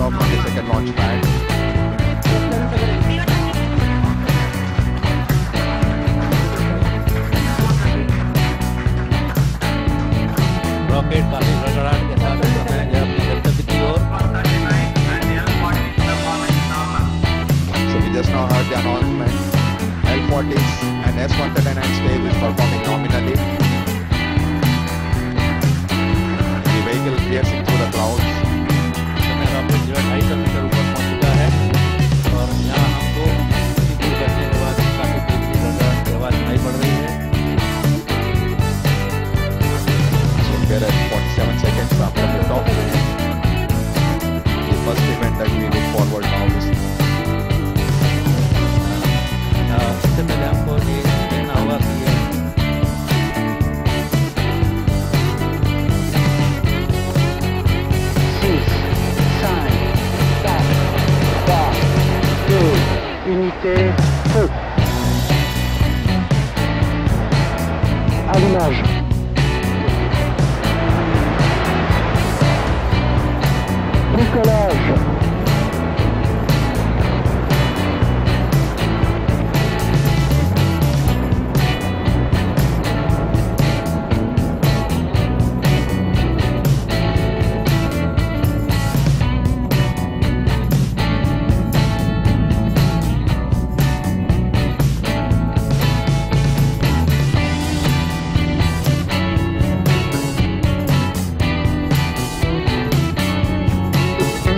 liftoff on the second launch pad. Rocket काफी रड़ाहट के साथ अपने गंतव्य की ओर। So we just now heard the announcement. L40s and S139 stage is performing nominally. The vehicle piercing through the clouds. Rocket जो 250 metre ऊपर पहुंच चुका है और यहाँ हमको दूर करने के बाद काफी तेज रड़ाहट की आवाज सुनाई पड़ रही है। So we're at 47 seconds after the top. The first event that we look forward now is सबसे पहले हमको ये कहना होगा कि ये 6, 5, 4, 3, 2, unité, feu. Allumage. Décollage.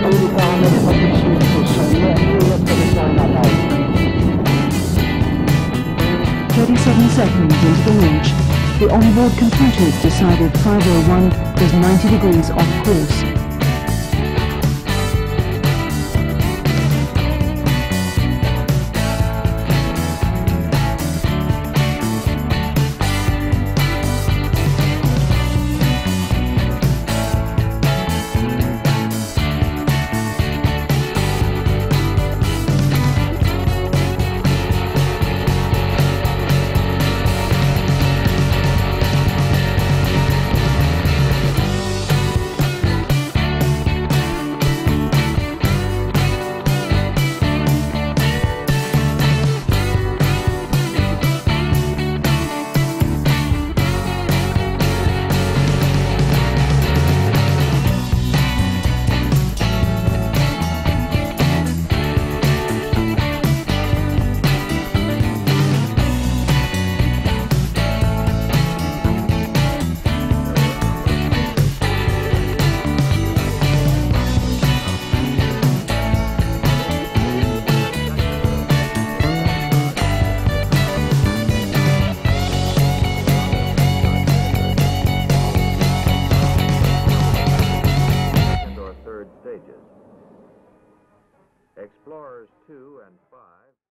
Les paramètres propulsifs sont mis à jour l'observation normale. 37 seconds into the launch, the onboard computers decided 501 was 90 degrees off course.